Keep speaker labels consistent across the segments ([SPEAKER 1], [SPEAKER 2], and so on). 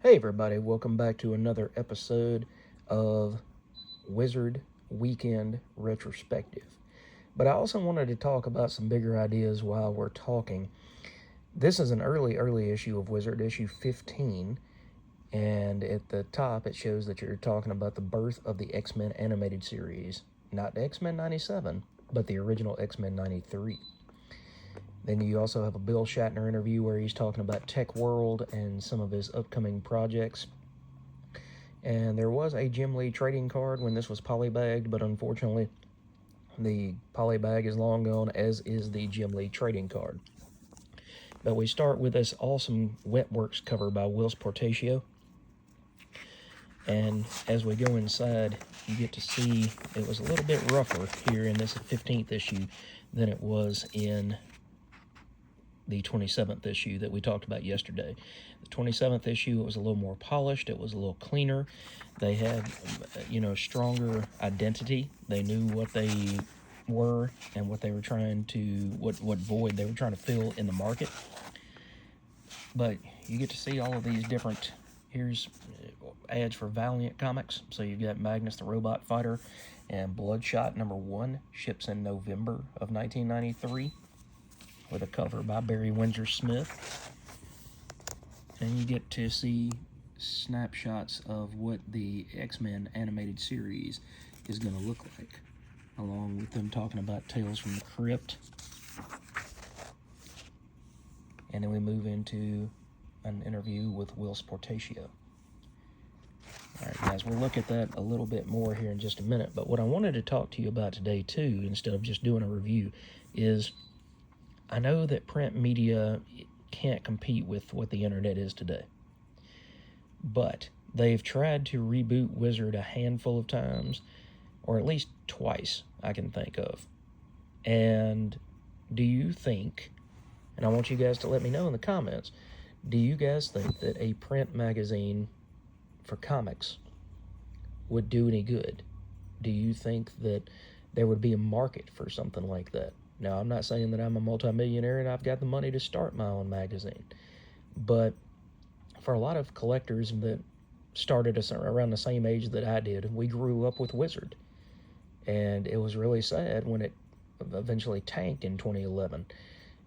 [SPEAKER 1] Hey everybody, welcome back to another episode of Wizard Weekend Retrospective. But I also wanted to talk about some bigger ideas while we're talking. This is an early issue of Wizard, issue 15, and at the top it shows that you're talking about the birth of the X-Men animated series. Not X-Men 97, but the original X-Men 93. Then you also have a Bill Shatner interview where he's talking about TekWorld and some of his upcoming projects. And there was a Jim Lee trading card when this was polybagged, but unfortunately the polybag is long gone, as is the Jim Lee trading card. But we start with this awesome WetWorks cover by Whilce Portacio. And as we go inside, you get to see it was a little bit rougher here in this 15th issue than it was in the 27th issue that we talked about yesterday. The 27th issue, it was a little more polished, it was a little cleaner. They had, stronger identity. They knew what they were and what they were trying to, what void they were trying to fill in the market. But you get to see all of these different, here's ads for Valiant comics. So you've got Magnus the Robot Fighter, and Bloodshot #1 ships in November of 1993. With a cover by Barry Windsor Smith. And you get to see snapshots of what the X-Men animated series is going to look like, along with them talking about Tales from the Crypt. And then we move into an interview with Whilce Portacio. Alright guys, we'll look at that a little bit more here in just a minute, but what I wanted to talk to you about today too, instead of just doing a review, is I know that print media can't compete with what the internet is today, but they've tried to reboot Wizard a handful of times, or at least twice I can think of. And do you think, and I want you guys to let me know in the comments, do you guys think that a print magazine for comics would do any good? Do you think that there would be a market for something like that? Now, I'm not saying that I'm a multimillionaire and I've got the money to start my own magazine, but for a lot of collectors that started around the same age that I did, we grew up with Wizard, and it was really sad when it eventually tanked in 2011,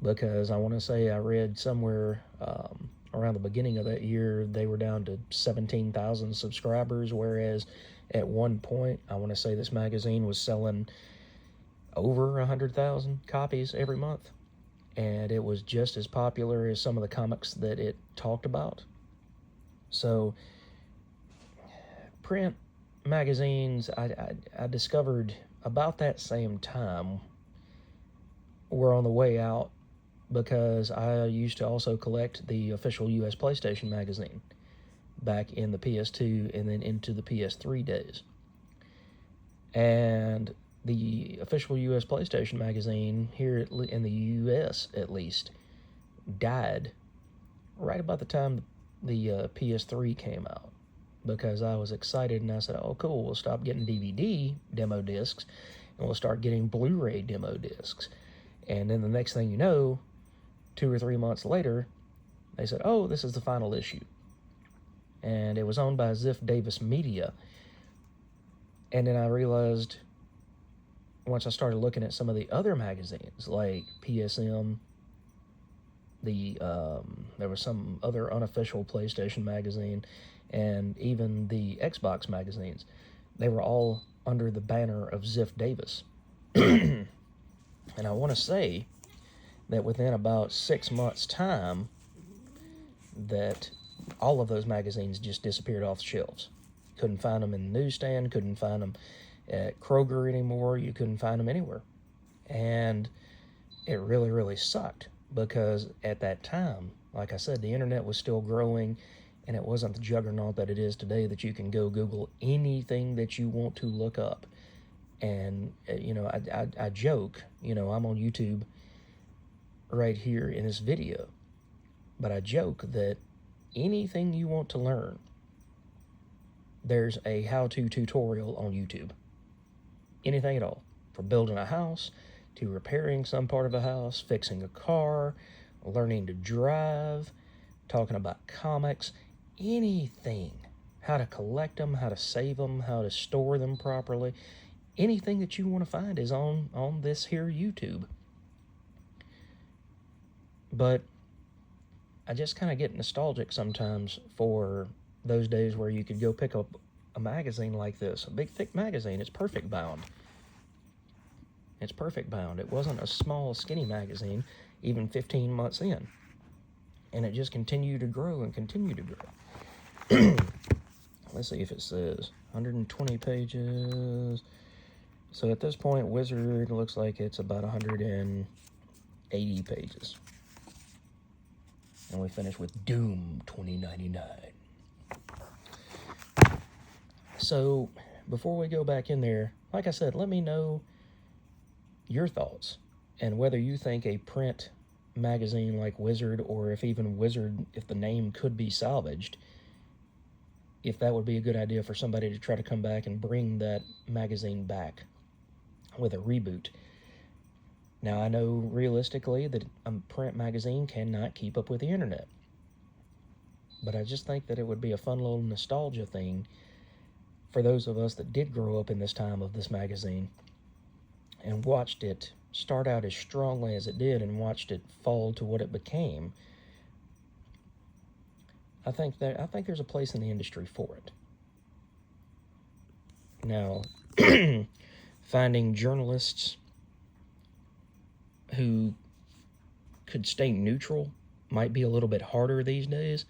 [SPEAKER 1] because I want to say I read somewhere around the beginning of that year they were down to 17,000 subscribers, whereas at one point I want to say this magazine was selling over 100,000 copies every month, and it was just as popular as some of the comics that it talked about. So print magazines, I discovered about that same time, were on the way out, because I used to also collect the official US PlayStation magazine back in the PS2 and then into the PS3 days. And the official US PlayStation magazine here in the US, at least, died right about the time the PS3 came out, because I was excited and I said, oh cool, we'll stop getting DVD demo discs and we'll start getting Blu-ray demo discs. And then the next thing you know, 2 or 3 months later, they said, oh, this is the final issue. And it was owned by Ziff Davis Media. And then I realized, once I started looking at some of the other magazines, like PSM, there was some other unofficial PlayStation magazine, and even the Xbox magazines, they were all under the banner of Ziff Davis. And I want to say that within about 6 months' time, that all of those magazines just disappeared off the shelves. Couldn't find them in the newsstand, couldn't find them at Kroger anymore, you couldn't find them anywhere. And it really sucked, because at that time, like I said, the internet was still growing, and it wasn't the juggernaut that it is today, that you can go Google anything that you want to look up. And I joke, I'm on YouTube right here in this video, but I joke that anything you want to learn, there's a how-to tutorial on YouTube. Anything at all, from building a house to repairing some part of a house, fixing a car, learning to drive, talking about comics, anything, how to collect them, how to save them, how to store them properly, anything that you want to find is on this here YouTube. But I just kind of get nostalgic sometimes for those days where you could go pick up a magazine like this, a big thick magazine. It's perfect bound. It's perfect bound. It wasn't a small skinny magazine even 15 months in. And it just continued to grow and continue to grow. Let's see if it says 120 pages. So at this point, Wizard looks like it's about 180 pages. And we finish with Doom 2099. So before we go back in there, like I said, let me know your thoughts and whether you think a print magazine like Wizard, or if even Wizard, if the name could be salvaged, if that would be a good idea for somebody to try to come back and bring that magazine back with a reboot. Now, I know realistically that a print magazine cannot keep up with the internet, but I just think that it would be a fun little nostalgia thing for those of us that did grow up in this time of this magazine and watched it start out as strongly as it did and watched it fall to what it became. I think there's a place in the industry for it. Now, finding journalists who could stay neutral might be a little bit harder these days.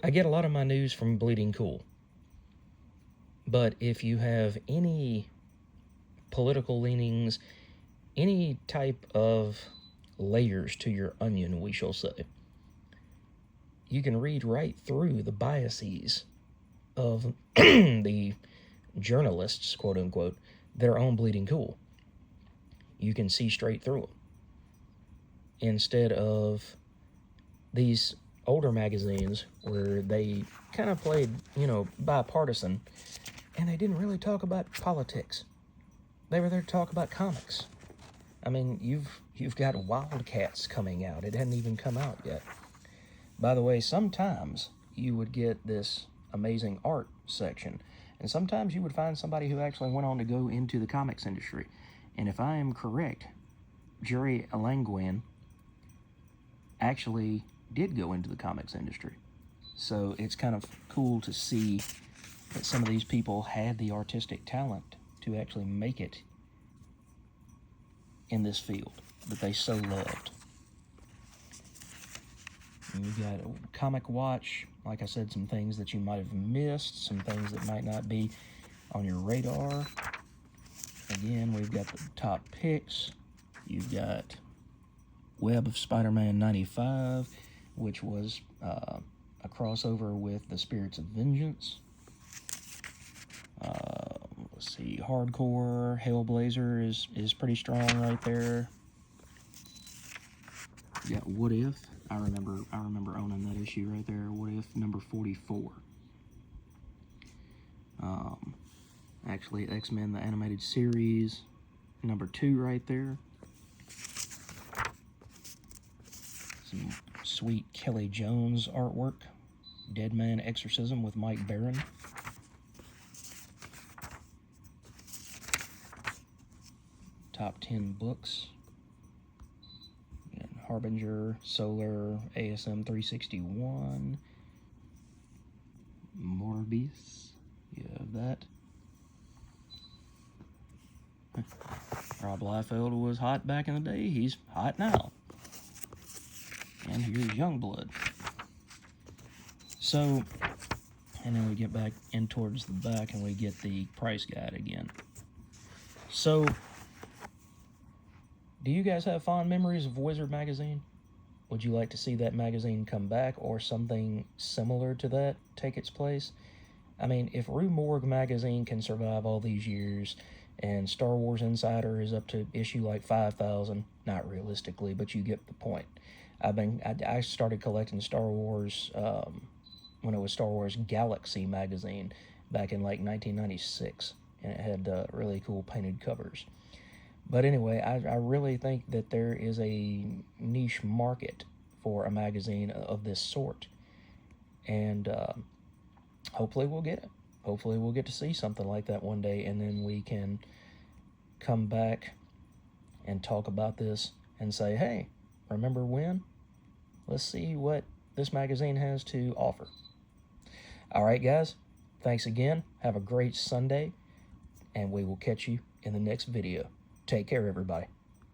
[SPEAKER 1] I get a lot of my news from Bleeding Cool. But if you have any political leanings, any type of layers to your onion, we shall say, you can read right through the biases of the journalists, quote unquote, that are on Bleeding Cool. You can see straight through them. Instead of these older magazines where they kind of played, bipartisan, and they didn't really talk about politics. They were there to talk about comics. I mean, you've got Wildcats coming out. It hadn't even come out yet. By the way, sometimes you would get this amazing art section, and sometimes you would find somebody who actually went on to go into the comics industry. And if I am correct, Jerry Alanguin actually did go into the comics industry. So it's kind of cool to see that some of these people had the artistic talent to actually make it in this field that they so loved. And you've got a Comic Watch, like I said, some things that you might have missed, some things that might not be on your radar. Again, we've got the top picks. You've got Web of Spider-Man 95, which was a crossover with the Spirits of Vengeance. Let's see, Hardcore, Hellblazer is pretty strong right there. You got What If. I remember owning that issue right there. What If number 44. Actually, X-Men the Animated Series number 2 right there. Some sweet Kelly Jones artwork. Dead Man Exorcism with Mike Barron. Top 10 books. And Harbinger, Solar, ASM 361. Morbius. You have that. Rob Liefeld was hot back in the day. He's hot now. And here's Youngblood. So, and then we get back in towards the back and we get the price guide again. So, do you guys have fond memories of Wizard magazine? Would you like to see that magazine come back or something similar to that take its place? I mean, if Rue Morgue magazine can survive all these years and Star Wars Insider is up to issue like 5,000, not realistically, but you get the point. I started collecting Star Wars when it was Star Wars Galaxy magazine back in like 1996, and it had really cool painted covers. But anyway, I really think that there is a niche market for a magazine of this sort. and hopefully we'll get it. Hopefully we'll get to see something like that one day, and then we can come back and talk about this and say, hey, remember when? Let's see what this magazine has to offer. All right, guys, thanks again. Have a great Sunday, and we will catch you in the next video. Take care, everybody.